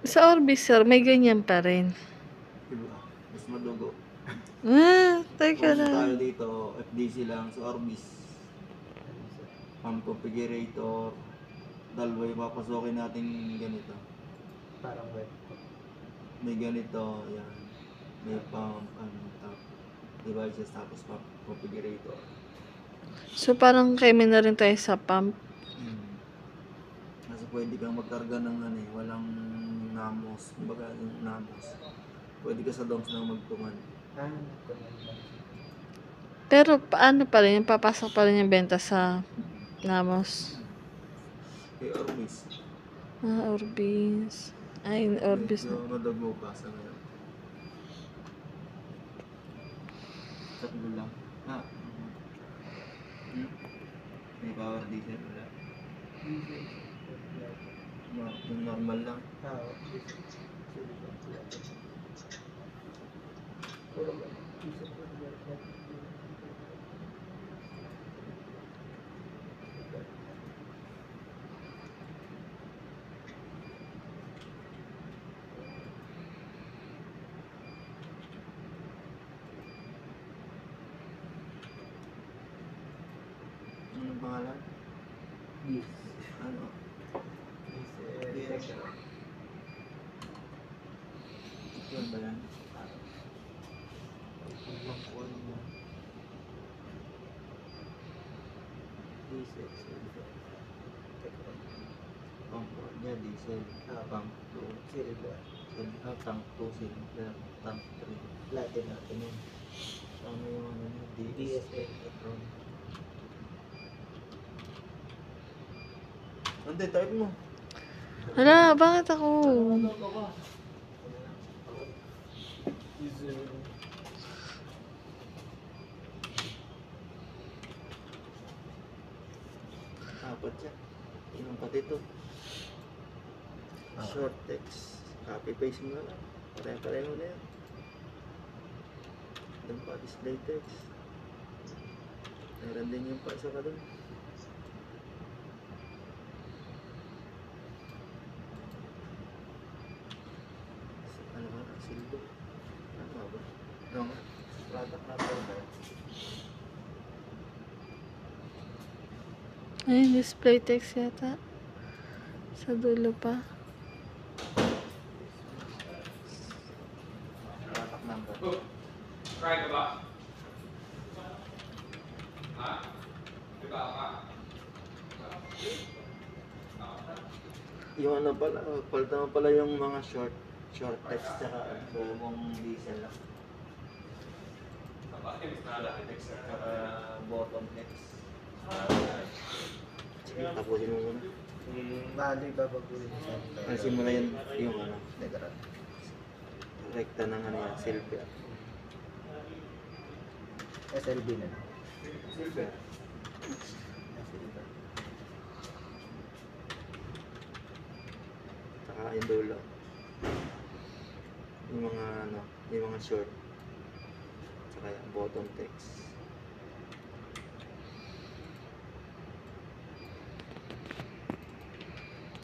Sa Orbis, sir, may ganyan pa rin. Diba? Mas madugo. Teka Kung tayo lang. dito, FDC lang sa Orbis. Pump configurator. Dalawa yung papasokin natin ganito. Parang web. May ganito, yan. May pump, top devices, tapos pump configurator. So, parang kemi na rin tayo sa pump. Kasi pwede kang magkarga ng walang namos. Kumbaga yung namos. Pwede ka sa DOMS na magtuman. Pero paano pa rin? Papasok pa rin yung benta sa Namos. Kay Orbis. Orbis. Ay, Orbis na. Medyo madugo pa sa ngayon. Tatlo lang. May power diesel wala. Yung normal lang. Anong pangalan? Yes. Ano? Yes. Yun ba yan? Pump 1 niya, diesel. Pump 2. Silver. Tank 2, cylinder. Tank 3. Latin natin yun. Ano yung ano niya? DSL. Petron. Ante, type mo. Hala, bakit ako? Apat siya. Ilang pati ito. Short text. Copy paste mo na lang. Pare-pareho na yan. Doon pa display text. Meron din yung pa isa ka doon. Ano nga? Silver. Ano nga ba? Ano nga? Product number ba? Ay, display text yata. Sa dulo pa. Product number. Try ka ba? Ha? Di ba ka? Yung ano pala, palta mo pala yung mga short text tsaka buong diesel lang. Tsaka bottom text. Sige, tapusin mo muna. Bali babaguhin sa Alisin mo na yung ano, Negaran. rekta ng ano yan, silver. SLB na. Silver. Tsaka yung dulo. Yung mga ano, yung mga short. Tsaka yung bottom text.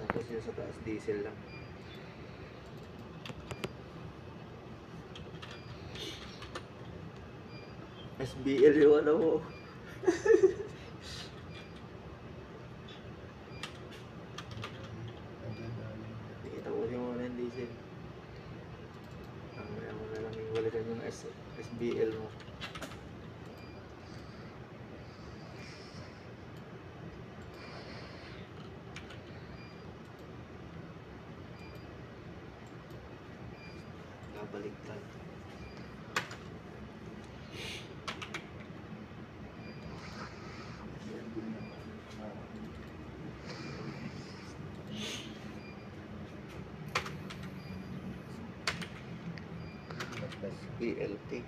Tapos yung sa taas diesel lang. SBL yung ano mo. Tapusin mo na yung diesel. Mamaya mo na lang yung balikan yung SBL mo. Kabaliktad. BLT.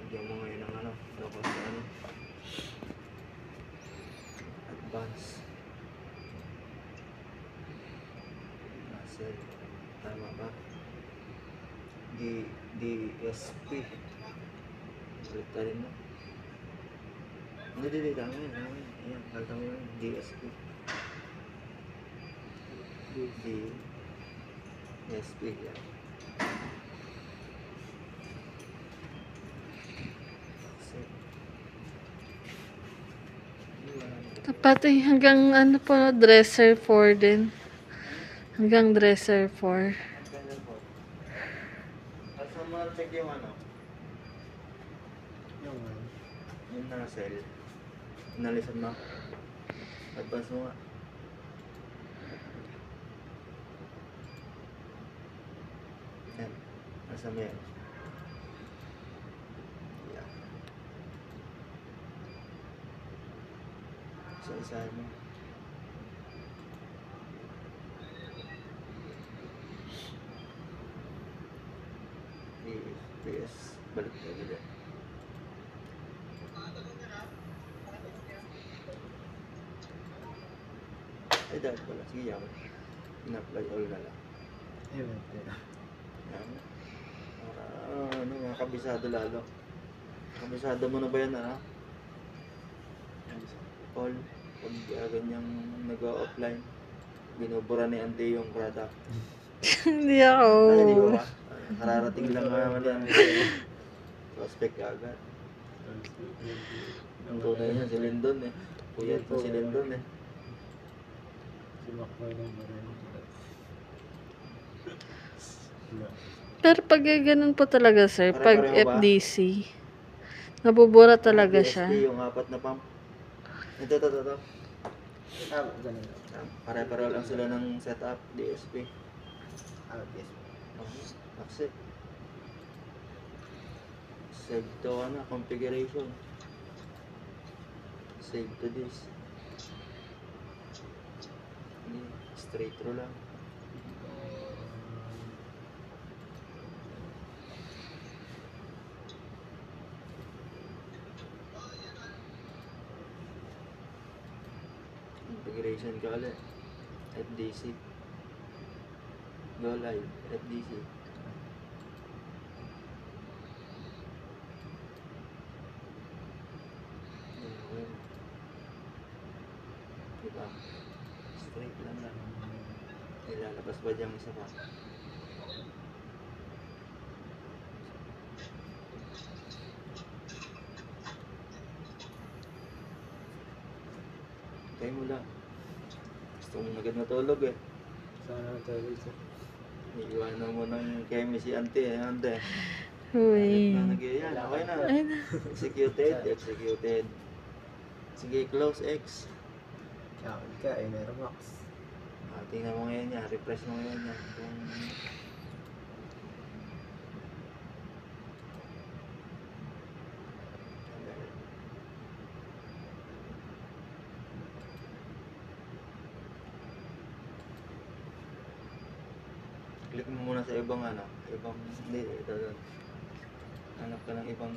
Lagyan mo ngayon ng ano, focus sa ano. Advance. Muscle. Tama ba? DSP. Ulit ka rin mo. Hindi, tama yun. Ayan, kalta mo yun. DSP. DSP, yan. Pati hanggang ano po, dresser 4 din. Hanggang dresser 4. Ganyan po. Asa mo check yung ano? Yung ano. Yung nozzle. Inalisan mo. Advance mo nga. Yan. Nasa mo yan. Yan. Isa-isahin mo. PS. Balik ka gila. Ay, dahil pala. Sige, yaman. In-apply all na lang. Ayun. Yaman. Para, ano, mga kabisado lalo. Kabisado mo na ba yan, ano? All. Pag ganyang nag-offline, binubura ni Ante yung product. Hindi ako. Ay, hindi ko ba? Kararating lang naman yan. Prospect ka agad. Ang tunay niya, si Lindon eh. Puyat na si Lindon eh. Si Macboy ng Baran. Pero pag ganun po talaga, sir, pag Pare-pareho ba? FDC, nabubura talaga DSP, siya. yung apat na pump. Ito. Ganun. Pare-pareho lang sila ng setup, DSP. Yes. Accept. Save to ano, configuration. Save to this. Hindi, straight through lang. Configuration ka ulit. FDC. Go live. FDC. Diba? Straight lang lang. Ilalabas ba diyang isa pa? Tayo mo lang. Gusto mong agad matulog eh. Sana natawag siya. Iiwanan mo ng chemist si Ante. Ante. Uy. Na nagyayan. Okay na. Ay na. Executed. Sige, close X. Kawal ka, Enermax. Tingnan mo ngayon yan. Refresh mo ngayon yan. Kung... Click mo muna sa ibang ano. Ibang... Hindi, ito doon. Hanap ka ng ibang...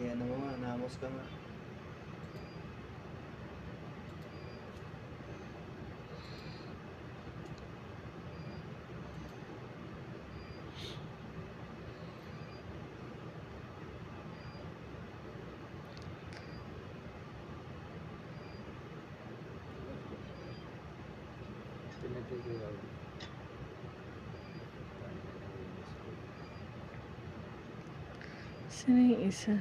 Ano mo nga, namos ka nga. Pinagkagawa. Sino yung isa?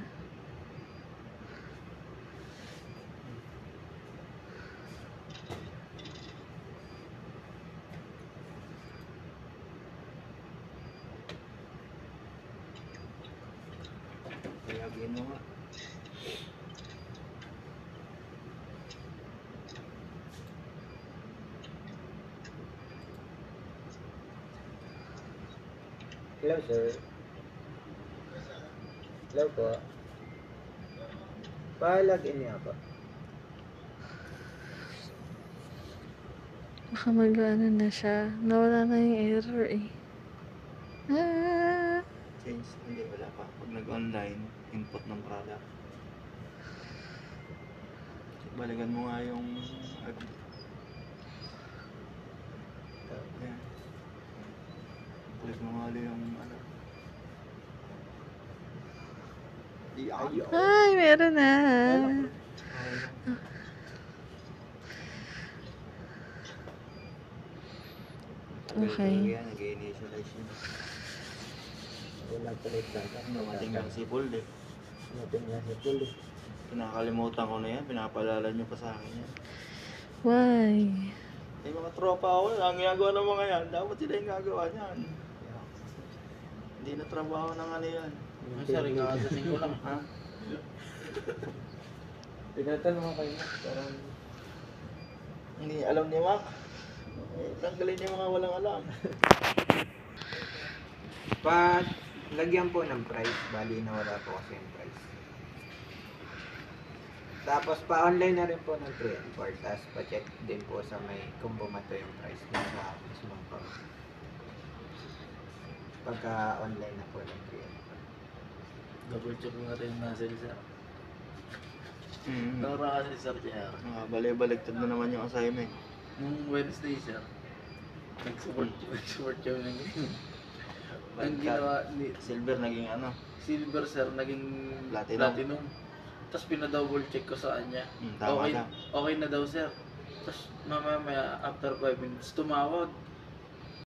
Kayagin mo nga. Hello, sir. Hello po. Pa-login niya po. Baka mag-ano na siya. Nawala na yung error eh. Ah! Change, hindi, wala pa. Pag nag-online, input ng product. Balikan mo nga yung Ayan. Click mo nga ulit yung ano. Ayun. Ay, meron na. Okay. Yan, nag-initialize yun. Wala pala yung data. Dumating lang si Paul eh. Dumating lang si Paul eh. Pinakalimutan ko na yan, pinapalala nyo pa sa akin yan. Why? May mga tropa ako, ang ginagawa ng mga yan, dapat sila yung gagawa niyan. Hindi na trabaho ng ano yan. Sorry, kakasasin ko lang, ha? Tinatanong mo kayo, parang Hindi alam ni Mac. Tanggalin niya mga walang alam. pag lagyan po ng price, bali na wala po kasi yung price. Tapos pa-online na rin po ng 3 and 4, tapos pa-check din po sa may kung bumato yung price din sa mismong pag pagka-online na po ng 3 and Double check mo nga rin yung muscle sir. Mm-hmm. Nakara kasi sir kaya. Balik-baliktad na naman yung assignment. Nung Wednesday sir, nag-support siya ng ang ginawa ni Silver naging ano. Silver sir, naging Platinum. Tapos pinadouble check ko sa kanya. Tama Okay, na. okay na daw sir. Tapos mamaya after 5 minutes tumawag.